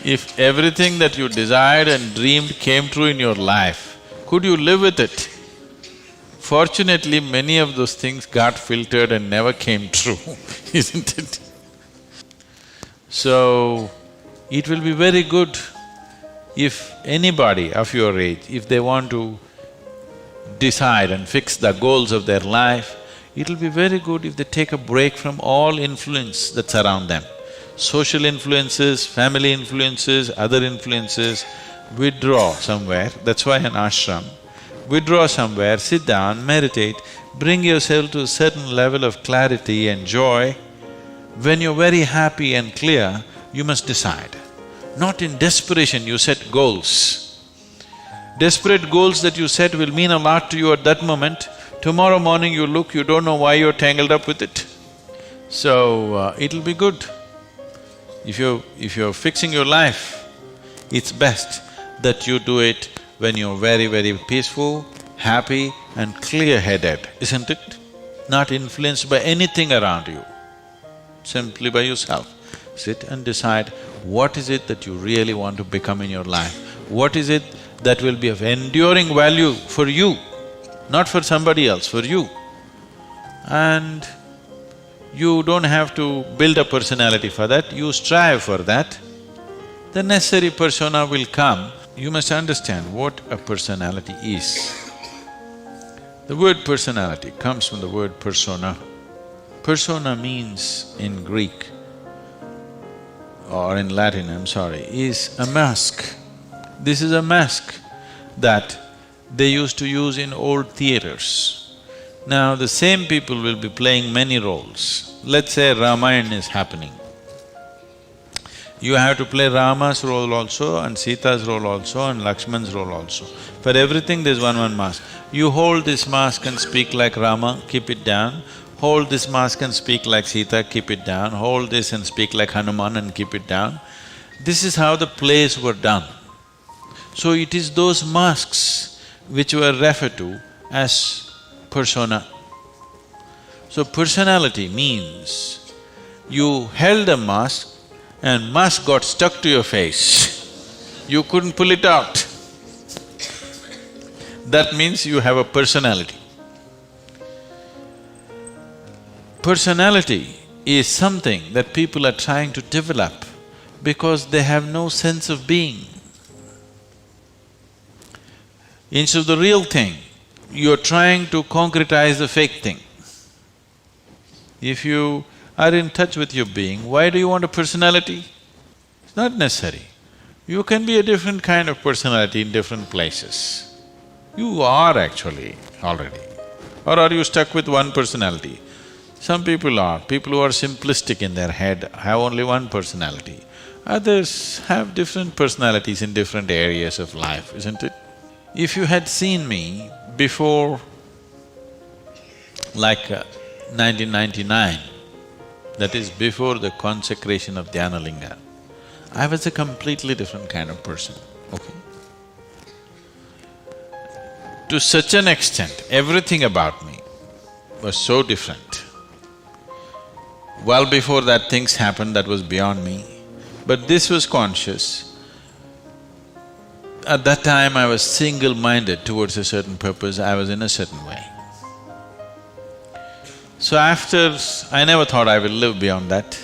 If everything that you desired and dreamed came true in your life, could you live with it? Fortunately, many of those things got filtered and never came true, isn't it? So, it will be very good if anybody of your age, if they want to decide and fix the goals of their life, it'll be very good if they take a break from all influence that's around them. Social influences, family influences, other influences, withdraw somewhere, that's why an ashram. Withdraw somewhere, sit down, meditate, bring yourself to a certain level of clarity and joy. When you're very happy and clear, you must decide. Not in desperation you set goals. Desperate goals that you set will mean a lot to you at that moment. Tomorrow morning you look, you don't know why you're tangled up with it. So, it'll be good. If you're fixing your life, it's best that you do it when you're very, very peaceful, happy and clear-headed, isn't it? Not influenced by anything around you, simply by yourself. Sit and decide what is it that you really want to become in your life, what is it that will be of enduring value for you, not for somebody else, for you. And you don't have to build a personality for that, you strive for that. The necessary persona will come. You must understand what a personality is. The word personality comes from the word persona. Persona means in Greek or in Latin, I'm sorry, is a mask. This is a mask that they used to use in old theaters. Now, the same people will be playing many roles. Let's say Ramayana is happening. You have to play Rama's role also and Sita's role also and Lakshman's role also. For everything there's one mask. You hold this mask and speak like Rama, keep it down. Hold this mask and speak like Sita, keep it down. Hold this and speak like Hanuman and keep it down. This is how the plays were done. So it is those masks which were referred to as persona. So personality means you held a mask and mask got stuck to your face. You couldn't pull it out. That means you have a personality. Personality is something that people are trying to develop because they have no sense of being. Instead of the real thing, you're trying to concretize the fake thing. If you are in touch with your being, why do you want a personality? It's not necessary. You can be a different kind of personality in different places. You are actually already. Or are you stuck with one personality? Some people who are simplistic in their head have only one personality. Others have different personalities in different areas of life, isn't it? If you had seen me before like 1999, that is before the consecration of Dhyanalinga, I was a completely different kind of person, okay? To such an extent, everything about me was so different. Well before that things happened that was beyond me, but this was conscious. At that time I was single-minded towards a certain purpose, I was in a certain way. So after… I never thought I will live beyond that,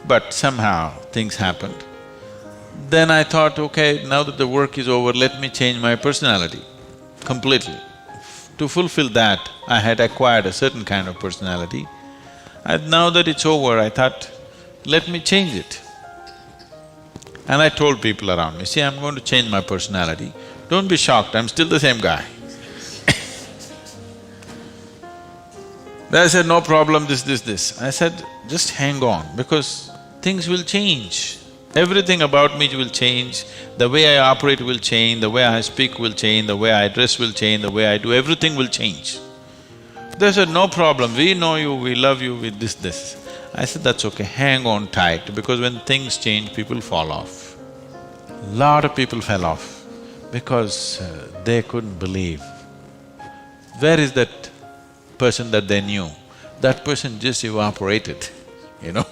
but somehow things happened. Then I thought, okay, now that the work is over, let me change my personality completely. To fulfill that, I had acquired a certain kind of personality. And now that it's over, I thought, let me change it. And I told people around me, see, I'm going to change my personality. Don't be shocked, I'm still the same guy. They said, no problem, this. I said, just hang on, because things will change. Everything about me will change, the way I operate will change, the way I speak will change, the way I dress will change, the way I do, everything will change. They said, no problem, we know you, we love you with this. I said, that's okay, hang on tight, because when things change, people fall off. Lot of people fell off because they couldn't believe. Where is that person that they knew? That person just evaporated, you know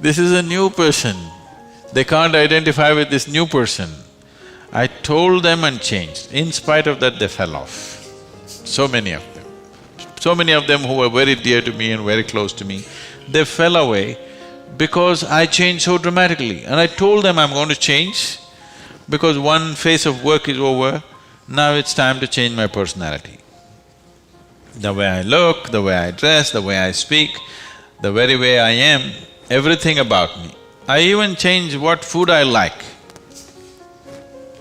This is a new person. They can't identify with this new person. I told them and changed. In spite of that, they fell off. So many of them. So many of them who were very dear to me and very close to me, they fell away because I changed so dramatically. And I told them I'm going to change because one phase of work is over, now it's time to change my personality. The way I look, the way I dress, the way I speak, the very way I am, everything about me. I even changed what food I like.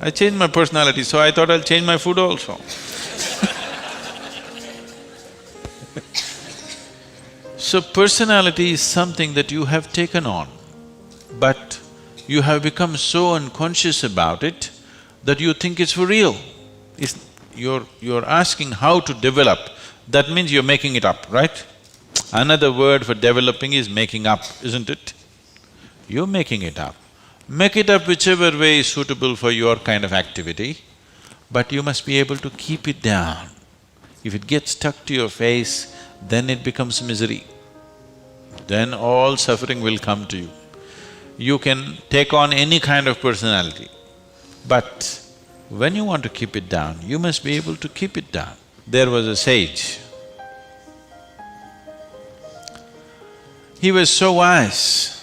I changed my personality, so I thought I'll change my food also. So personality is something that you have taken on, but you have become so unconscious about it that you think it's for real. You're asking how to develop, that means you're making it up, right? Another word for developing is making up, isn't it? You're making it up. Make it up whichever way is suitable for your kind of activity, but you must be able to keep it down. If it gets stuck to your face, then it becomes misery. Then all suffering will come to you. You can take on any kind of personality, but when you want to keep it down, you must be able to keep it down. There was a sage. He was so wise.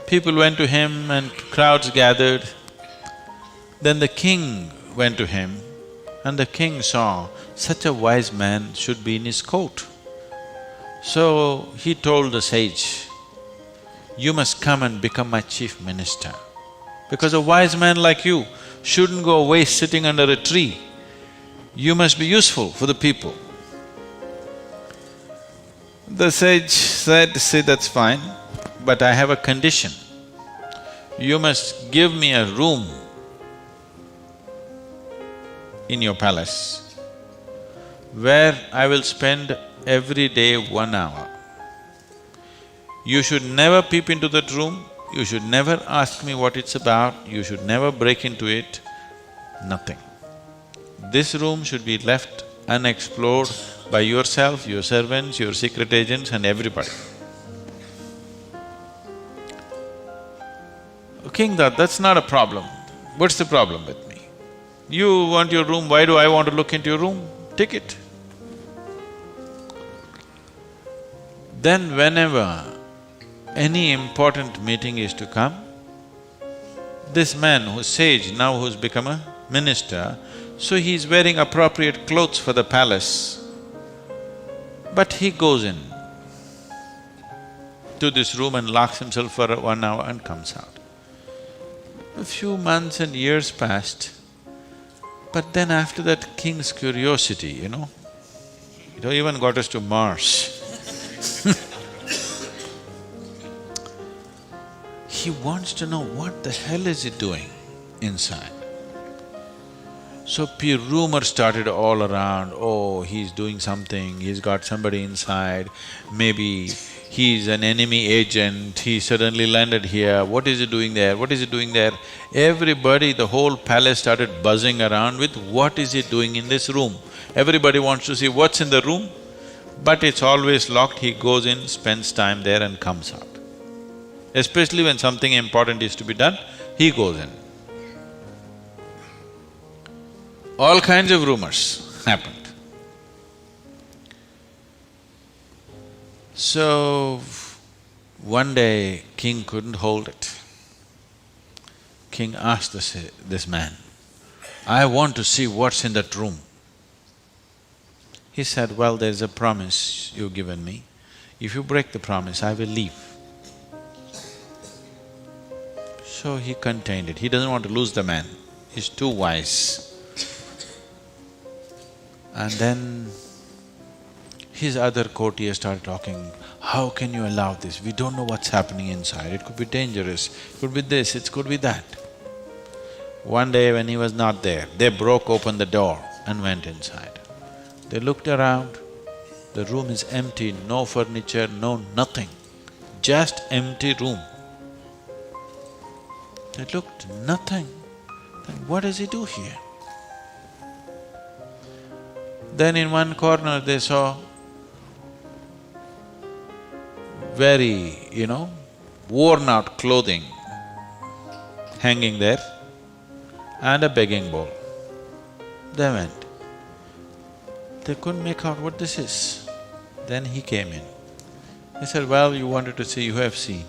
People went to him and crowds gathered. Then the king went to him and the king saw such a wise man should be in his court. So he told the sage, "You must come and become my chief minister, because a wise man like you shouldn't go waste sitting under a tree. You must be useful for the people." The sage said, "See, that's fine, but I have a condition. You must give me a room in your palace where I will spend every day 1 hour. You should never peep into that room, you should never ask me what it's about, you should never break into it, nothing. This room should be left unexplored by yourself, your servants, your secret agents and everybody." King thought, that's not a problem. What's the problem with me? You want your room, why do I want to look into your room? Take it. Then whenever any important meeting is to come, this man who's sage, now who's become a minister, so he's wearing appropriate clothes for the palace, but he goes in to this room and locks himself for 1 hour and comes out. A few months and years passed, but then after that king's curiosity, it even got us to Mars. He wants to know what the hell is he doing inside. So rumors started all around, oh, he's doing something, he's got somebody inside, maybe he's an enemy agent, he suddenly landed here, what is he doing there, what is he doing there? Everybody, the whole palace started buzzing around with what is he doing in this room. Everybody wants to see what's in the room, but it's always locked, he goes in, spends time there and comes out. Especially when something important is to be done, he goes in. All kinds of rumors happened. So, one day, king couldn't hold it. King asked this man, "I want to see what's in that room." He said, "Well, there's a promise you've given me. If you break the promise, I will leave." So he contained it. He doesn't want to lose the man, he's too wise. And then his other courtiers started talking, "How can you allow this? We don't know what's happening inside, it could be dangerous, it could be this, it could be that." One day when he was not there, they broke open the door and went inside. They looked around, the room is empty, no furniture, no nothing, just empty room. They looked, nothing. Then what does he do here? Then in one corner they saw very, worn out clothing, hanging there and a begging bowl. They went. They couldn't make out what this is. Then he came in. He said, well, you wanted to see, you have seen.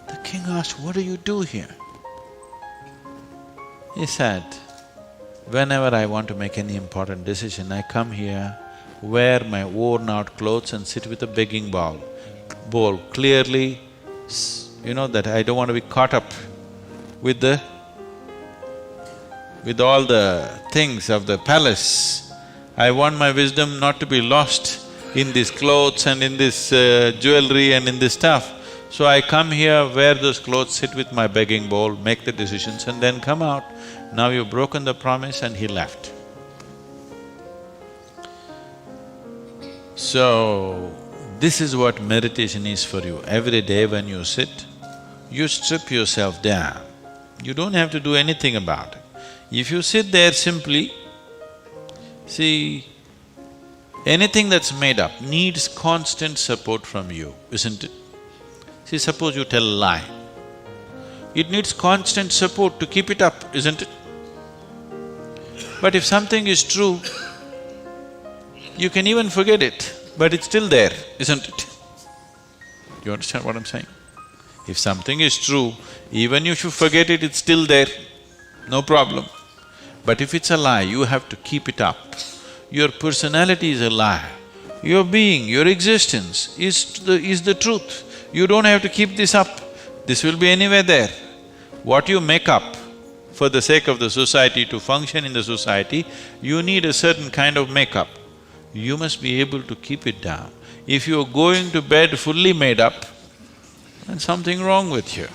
The king asked, what do you do here? He said, whenever I want to make any important decision, I come here, wear my worn-out clothes and sit with a begging bowl, clearly, that I don't want to be caught up with all the things of the palace. I want my wisdom not to be lost in these clothes and in this jewelry and in this stuff. So I come here, wear those clothes, sit with my begging bowl, make the decisions and then come out. Now you've broken the promise, and he left. So, this is what meditation is for you. Every day when you sit, you strip yourself down. You don't have to do anything about it. If you sit there simply, see, anything that's made up needs constant support from you, isn't it? See, suppose you tell a lie. It needs constant support to keep it up, isn't it? But if something is true, you can even forget it, but it's still there, isn't it? You understand what I'm saying? If something is true, even if you forget it, it's still there, no problem. But if it's a lie, you have to keep it up. Your personality is a lie. Your being, your existence is the truth. You don't have to keep this up. This will be anywhere there. What you make up for the sake of the society, to function in the society, you need a certain kind of makeup. You must be able to keep it down. If you're going to bed fully made up, then something wrong with you.